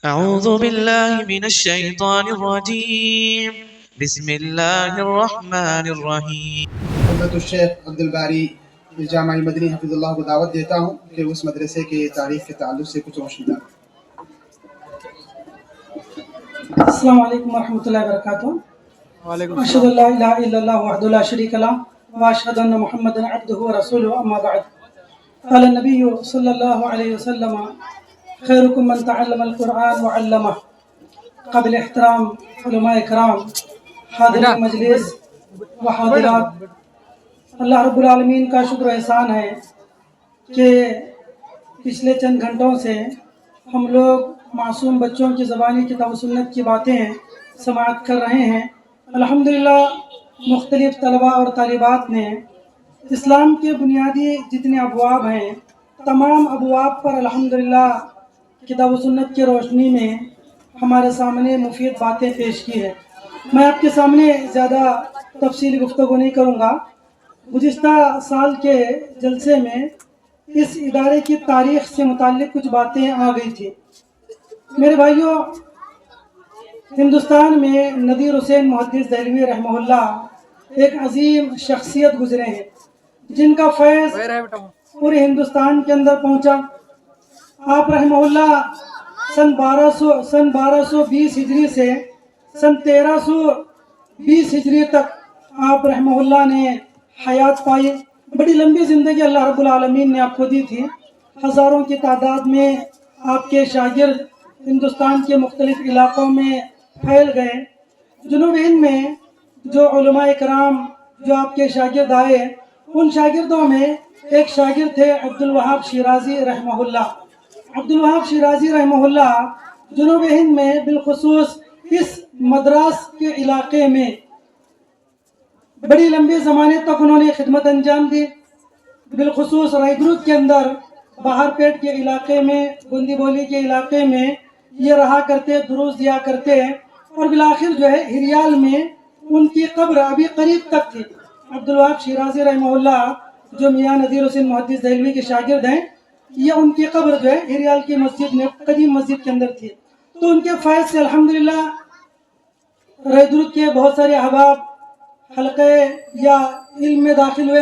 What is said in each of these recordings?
أعوذ بالله من الشيطان الرجيم بسم الله الرحمن الرحيم حضرت الشیخ عبدالباری جامعہ مدنی حفظ اللہ کو دعوت دیتا ہوں کہ اس مدرسے کے تاریخ کے تعلق سے کچھ روشنی ڈالیں۔ السلام علیکم ورحمۃ اللہ وبرکاتہ۔ اشہد ان لا الہ الا اللہ وحدہ لا شریک لہ واشہد ان محمدا عبدہ ورسولہ، اما بعد۔ قال النبی صلی اللہ علیہ وسلم خیرکم من تعلم القرآن وعلمہ۔ قابل احترام علماء کرام، حاضرین مجلس و حاضرات، اللہ رب العالمین کا شکر و احسان ہے کہ پچھلے چند گھنٹوں سے ہم لوگ معصوم بچوں کی زبانی کتاب و سنت کی باتیں سماعت کر رہے ہیں۔ الحمدللہ مختلف طلباء اور طالبات نے اسلام کے بنیادی جتنے ابواب ہیں تمام ابواب پر الحمدللہ کتاب و سنت کی روشنی میں ہمارے سامنے مفید باتیں پیش کی ہے۔ میں آپ کے سامنے زیادہ تفصیلی گفتگو نہیں کروں گا۔ گزشتہ سال کے جلسے میں اس ادارے کی تاریخ سے متعلق کچھ باتیں آ گئی تھی۔ میرے بھائیوں، ہندوستان میں نذیر حسین محدث دہلوی رحمہ اللہ ایک عظیم شخصیت گزرے ہیں جن کا فیض پورے ہندوستان کے اندر پہنچا۔ آپ رحمہ اللہ سن 1220 ہجری سے سن 1320 ہجری تک آپ رحمہ اللہ نے حیات پائی۔ بڑی لمبی زندگی اللہ رب العالمین نے آپ کو دی تھی۔ ہزاروں کی تعداد میں آپ کے شاگرد ہندوستان کے مختلف علاقوں میں پھیل گئے۔ جنوب ہند میں جو علماء کرام جو آپ کے شاگرد آئے، ان شاگردوں میں ایک شاگرد تھے عبدالوہاب شیرازی رحمہ اللہ۔ عبدالوہاب شیرازی رحمہ اللہ جنوب ہند میں بالخصوص اس مدراس کے علاقے میں بڑی لمبے زمانے تک انہوں نے خدمت انجام دی۔ بالخصوص رائے درود کے اندر باہر پیٹ کے علاقے میں، گندی بولی کے علاقے میں یہ رہا کرتے، دروس دیا کرتے، اور بالآخر جو ہے ہریال میں ان کی قبر ابھی قریب تک تھی۔ عبدالوہاب شیرازی رحمہ اللہ جو میاں نذیر حسین محدث دہلوی کے شاگرد ہیں، یہ ان کی قبر جو ہے ہریال کی مسجد میں، قدیم مسجد کے اندر تھی۔ تو ان کے فیض سے الحمدللہ رائے درود کے بہت سارے احباب حلقے یا علم میں داخل ہوئے،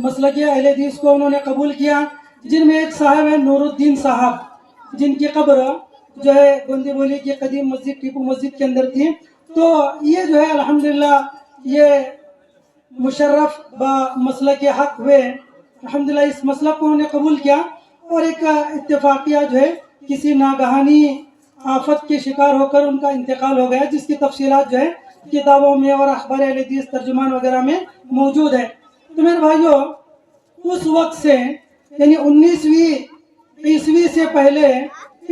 مسلک اہل حدیث کو انہوں نے قبول کیا، جن میں ایک صاحب ہے نور الدین صاحب، جن کی قبر جو ہے گندی بولی کی قدیم مسجد ٹیپو مسجد کے اندر تھی۔ تو یہ جو ہے الحمدللہ یہ مشرف با مسلک حق ہوئے۔ الحمدللہ اس مسلک کو انہوں نے قبول کیا، اور ایک اتفاقیہ جو ہے کسی ناگہانی آفت کے شکار ہو کر ان کا انتقال ہو گیا، جس کی تفصیلات جو ہے کتابوں میں اور اخبار اہل حدیث ترجمان وغیرہ میں موجود ہے۔ تو میرے بھائیوں، اس وقت سے یعنی 19ویں عیسوی سے پہلے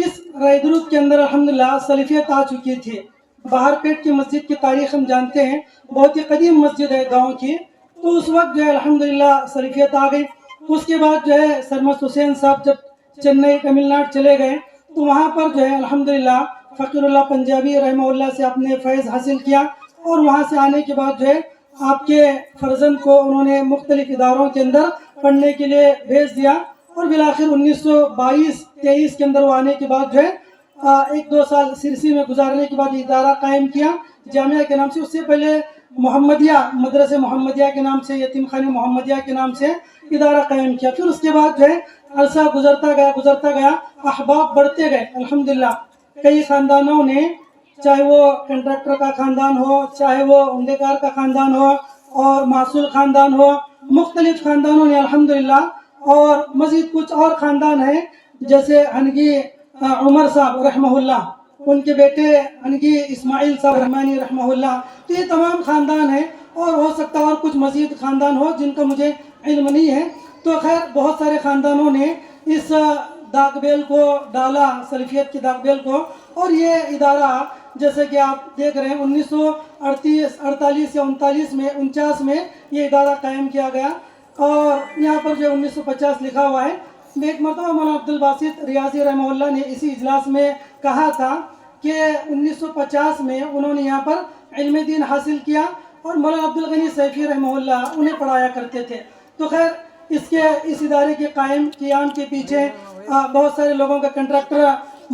اس رائے درود کے اندر الحمدللہ سلفیت آ چکی تھی۔ باہر پیٹ کی مسجد کی تاریخ ہم جانتے ہیں، بہت ہی قدیم مسجد ہے گاؤں کی۔ تو اس وقت جو ہے الحمدللہ سلفیت آ گئی۔ اس کے بعد جو ہے سرمست حسین صاحب جب چنئی تمل ناڈو چلے گئے تو وہاں پر جو ہے الحمدللہ فقیر اللہ پنجابی رحمہ اللہ سے آپ نے فیض حاصل کیا، اور وہاں سے آنے کے بعد جو ہے آپ کے فرزند کو انہوں نے مختلف اداروں کے اندر پڑھنے کے لیے بھیج دیا، اور بالآخر 1922-23 کے اندر وہ آنے کے بعد جو ہے 1-2 سال سرسی میں گزارنے کے بعد ادارہ قائم کیا جامعہ کے نام سے۔ اس سے پہلے محمدیہ مدرسہ محمدیہ کے نام سے، یتیم خانہ محمدیہ کے نام سے ادارہ قائم کیا۔ پھر اس کے بعد جو ہے عرصہ گزرتا گیا، احباب بڑھتے گئے الحمدللہ۔ کئی خاندانوں نے، چاہے وہ کنٹریکٹر کا خاندان ہو، چاہے وہ عمدے کار کا خاندان ہو، اور معصول خاندان ہو، مختلف خاندانوں نے الحمدللہ، اور مزید کچھ اور خاندان ہیں جیسے ہنگی عمر صاحب رحمہ اللہ، ان کے بیٹے ہنگی اسماعیل صاحب رحمانی رحمہ اللہ۔ تو یہ تمام خاندان ہیں، اور ہو سکتا ہے اور کچھ مزید خاندان ہو جن کا مجھے علم نہیں ہے۔ تو خیر بہت سارے خاندانوں نے اس داغ بیل کو ڈالا، سلفیت کی داغ بیل کو، اور یہ ادارہ جیسے کہ آپ دیکھ رہے ہیں 1948 یا 49 میں یہ ادارہ قائم کیا گیا، اور یہاں پر جو 1950 لکھا ہوا ہے۔ ایک مرتبہ مولانا عبدالباسط ریاضی رحمہ اللہ نے اسی اجلاس میں کہا تھا کہ 1950 میں انہوں نے یہاں پر علم دین حاصل کیا، اور مولانا عبدالغنی سیفی رحمہ اللہ انہیں پڑھایا کرتے تھے۔ تو خیر اس ادارے کے قیام کے پیچھے بہت سارے لوگوں کا کنٹریکٹر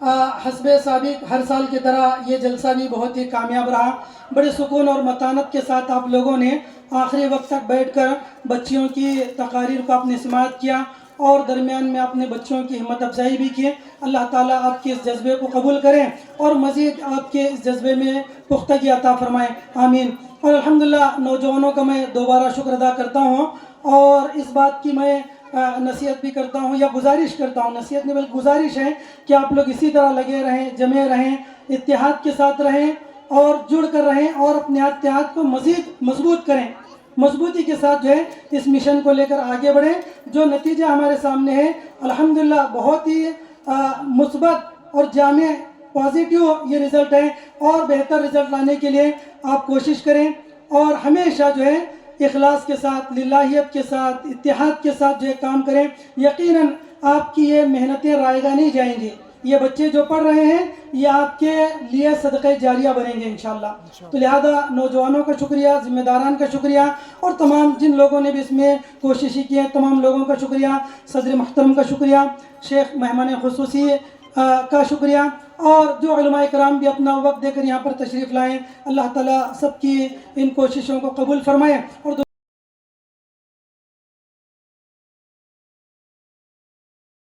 حسب سابق ہر سال کی طرح یہ جلسہ بھی بہت ہی کامیاب رہا. بڑے سکون اور متانت کے ساتھ آپ لوگوں نے آخری وقت تک بیٹھ کر بچیوں کی تقاریر کو آپ نے سماعت کیا اور درمیان میں اپنے بچوں کی ہمت افزائی بھی کی. اللہ تعالیٰ آپ کے اس جذبے کو قبول کریں اور مزید آپ کے اس جذبے میں پختگی عطا فرمائیں. آمین. اور الحمدللہ نوجوانوں کا میں دوبارہ شکر ادا کرتا ہوں اور اس بات کی میں نصیحت بھی کرتا ہوں یا گزارش کرتا ہوں، نصیحت نہیں بلکہ گزارش ہے کہ آپ لوگ اسی طرح لگے رہیں، جمے رہیں، اتحاد کے ساتھ رہیں اور جڑ کر رہیں اور اپنے اتحاد کو مزید مضبوط کریں، مضبوطی کے ساتھ جو ہے اس مشن کو لے کر آگے بڑھیں. جو نتیجہ ہمارے سامنے ہے الحمدللہ بہت ہی مثبت اور جامع پازیٹیو یہ رزلٹ ہے اور بہتر رزلٹ لانے کے لیے آپ کوشش کریں اور ہمیشہ جو ہے اخلاص کے ساتھ، للہیت کے ساتھ، اتحاد کے ساتھ جو ہے کام کریں. یقیناً آپ کی یہ محنتیں رائگاں نہیں جائیں گی. یہ بچے جو پڑھ رہے ہیں یہ آپ کے لیے صدقہ جاریہ بنیں گے انشاءاللہ. تو لہذا نوجوانوں کا شکریہ، ذمہ داران کا شکریہ اور تمام جن لوگوں نے بھی اس میں کوششیں کی ہیں تمام لوگوں کا شکریہ. صدر محترم کا شکریہ، شیخ مہمان خصوصی کا شکریہ اور جو علماء کرام بھی اپنا وقت دے کر یہاں پر تشریف لائیں. اللہ تعالیٰ سب کی ان کوششوں کو قبول فرمائے اور